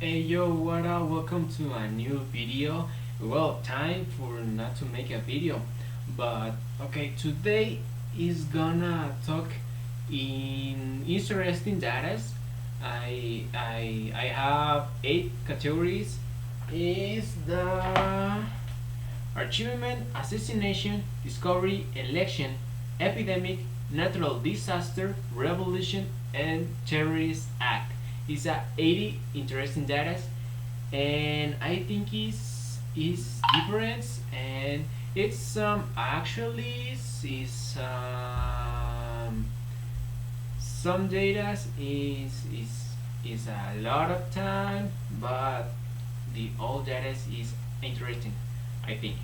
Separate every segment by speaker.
Speaker 1: Hey yo, what up? Welcome to a new video. Well, time for not to make a video, but okay, today is gonna talk in interesting data. I have 8 categories. Is the achievement, assassination, discovery, election, epidemic, natural disaster, revolution, and terrorist act. It's a 80 interesting data, and I think is different, and it's actually is some data is a lot of time, but the old data is interesting, I think.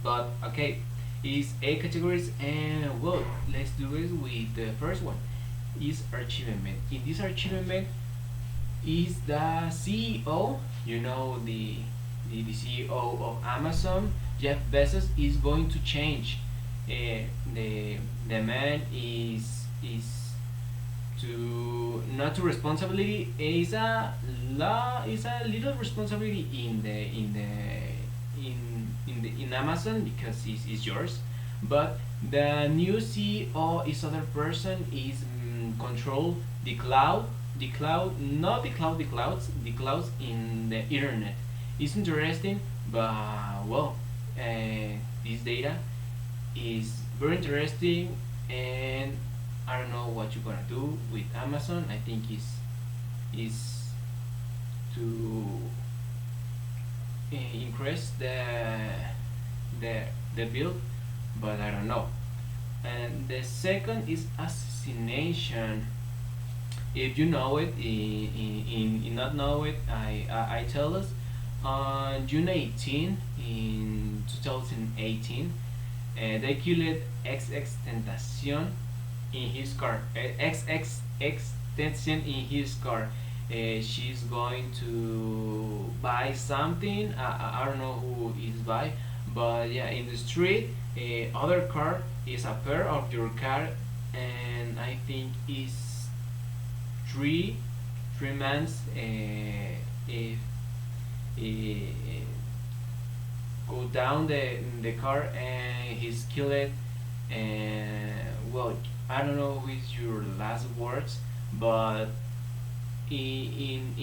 Speaker 1: But okay, is 8 categories, and well, let's do it with the first one. Is achievement. In this achievement is the CEO. You know the CEO of Amazon, Jeff Bezos, is going to change. The man is to not to responsibility is a law is a little responsibility in Amazon because it's yours, but the new CEO is other person is control the clouds in the internet. It's interesting, but well, this data is very interesting, and I don't know what you're gonna do with Amazon. I think is to increase the the bill, but I don't know. And the second is assassination. If you know it, in not know it, I tell us on June 18 in 2018, they killed XX Tentacion in his car. XX Extension in his car. She's going to buy something. I don't know who is buy, but yeah, in the street, other car is a pair of your car, and I think is three three months. If go down the car and he's killed, and well, I don't know which your last words, but in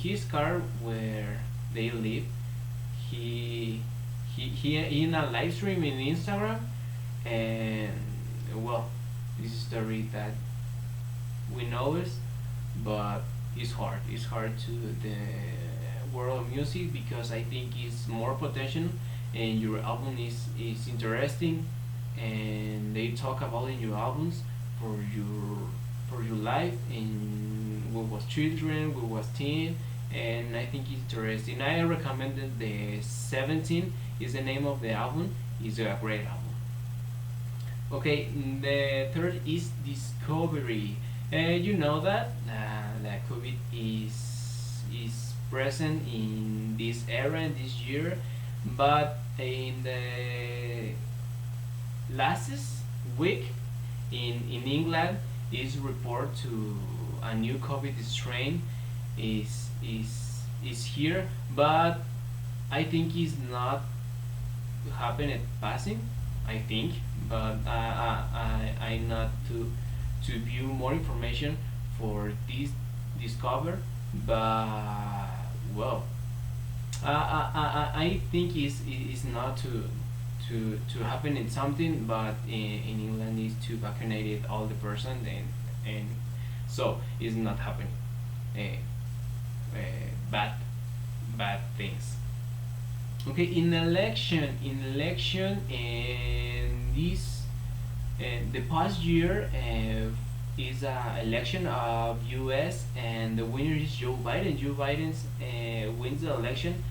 Speaker 1: his car where they live, he he in a live stream in Instagram, and well, this is a story that we know it, but it's hard to the world of music because I think it's more potential, and your album is interesting, and they talk about in your albums for your life, and we was children, we was teen, and I think it's interesting. I recommended the 17 is the name of the album. It's a great album. Okay, the third is discovery. You know that that COVID is present in this era and this year, but in the last week in England is report to a new COVID strain is here, but I think it's not happening passing. I think, but I not to view more information for this discover, but well, I think is not to happen in something, but in England is to vaccinate it all the person, and so it's not happening. Uh, uh, bad bad things. Okay, in election, and this the past year is a election of U.S., and the winner is Joe Biden. Joe Biden wins the election,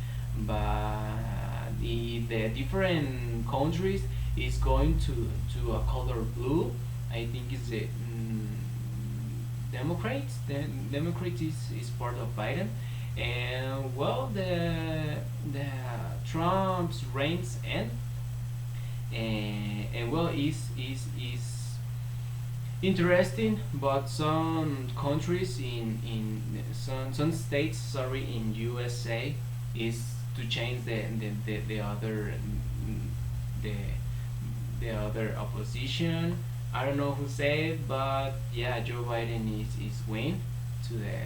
Speaker 1: but the different countries is going to a color blue. I think it's the Democrats. The Democrats is part of Biden, and well, the Trump's reigns end, and well, is interesting, but some countries in some some states, sorry, in USA is to change the other the the other opposition. I don't know who said, but yeah, Joe Biden is win to the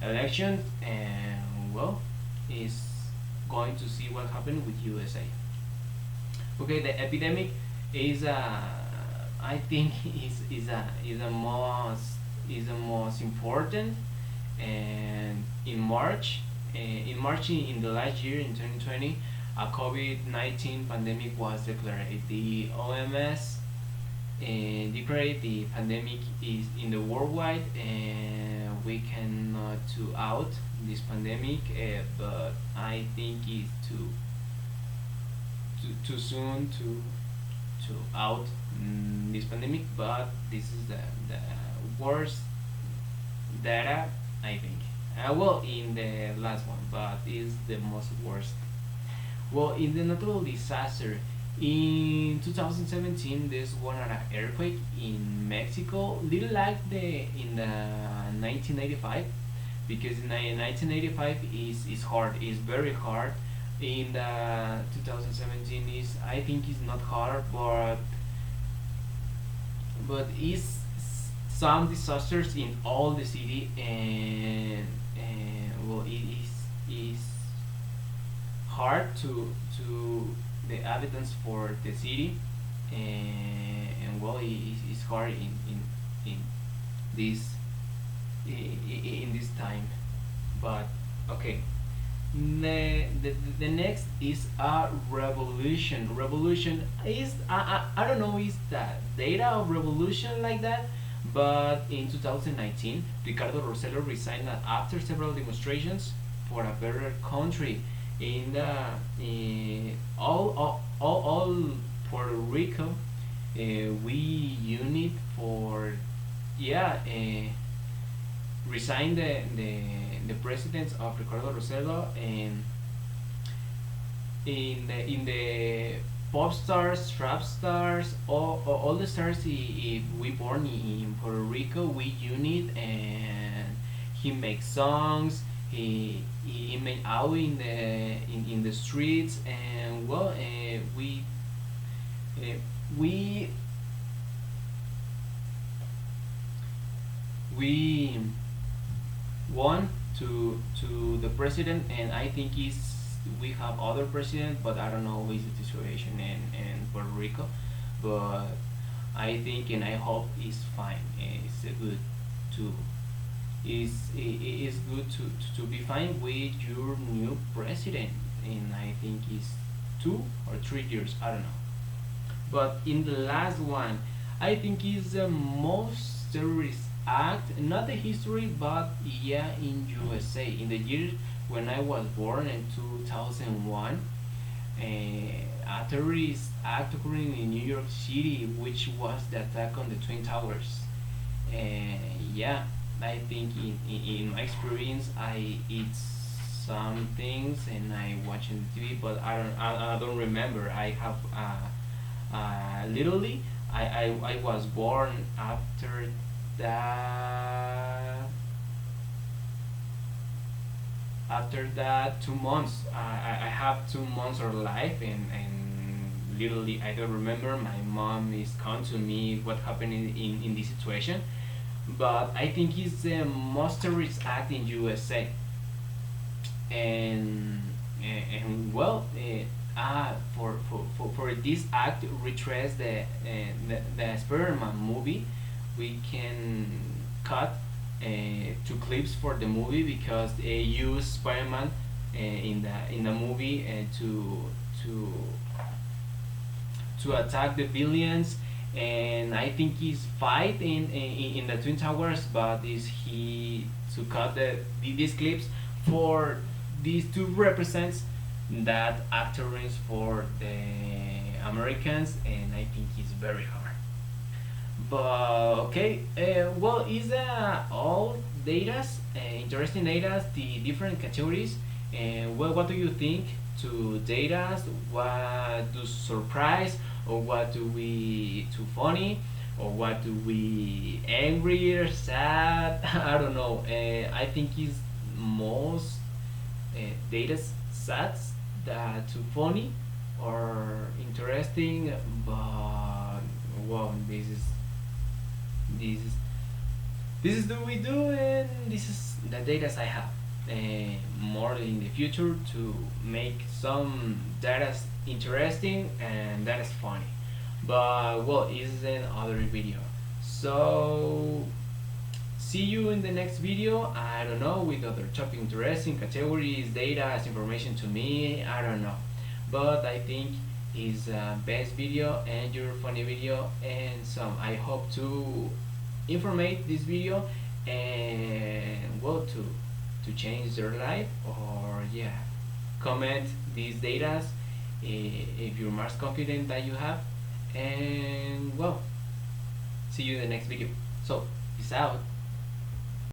Speaker 1: election, and well, is going to see what happened with USA. Okay, the epidemic is I think is the most important. And in March in the last year in 2020, a COVID-19 pandemic was declared. The OMS declared the pandemic is in the worldwide, and we cannot to out this pandemic. But I think it's too soon to out this pandemic. But this is the worst data, I think. Well, in the last one, but is the most worst. Well, in the natural disaster, in 2017, there's one earthquake in Mexico, little like the in the 1985, because in 1985 is hard, is very hard. In the 2017 is, I think, is not hard, but is some disasters in all the city, and well, it is hard to the inhabitants for the city, and well, it's hard in this in this time. But okay, the next is a revolution. Revolution is, I don't know, is that data of revolution like that. But in 2019, Ricardo Rossello resigned after several demonstrations for a better country. In the all Puerto Rico, we unit for, yeah, resign the president of Ricardo Rossello, and in the pop stars, trap stars, all the stars we born in Puerto Rico, we unit, and he makes songs. He made out in the streets, and well, uh, we we won to the president, and I think is we have other president, but I don't know what is the situation in Puerto Rico. But I think and I hope it's fine. It's good to is good to be fine with your new president, and I think it's 2 or 3 years. I don't know. But in the last one, I think is the most terrorist act, not the history, but yeah, in USA. In the year when I was born in 2001, a terrorist act occurring in New York City, which was the attack on the Twin Towers. And yeah, I think in my experience, I eat some things and I watch on the TV, but I don't remember. I have literally I was born after that. After that 2 months, I have 2 months of life, and literally I don't remember. My mom is come to me what happened in this situation, but I think it's the most terrorist act in USA. And well, for this act retrace the Spider-Man movie, we can cut two clips for the movie, because they use Spider-Man in the movie to to attack the villains. And I think he's fight in the Twin Towers, but is he to cut these clips for these two represents that actors for the Americans, and I think it's very hard. But okay, well, is all datas, interesting datas, the different categories, and well, what do you think to datas? What do surprise, or what do we too funny? or what do we angry or sad? I don't know. I think it's most data sets that too funny or interesting, but well, this is this is the we do, and this is the data I have. More in the future to make some data interesting and that is funny, but well, it's another video. So see you in the next video. I don't know, with other topic interesting categories, data as information to me. I don't know, but I think is best video and your funny video and some. I hope to informate this video and well to change their life, or yeah, comment these datas if you're most confident that you have, and well, see you in the next video. So peace out.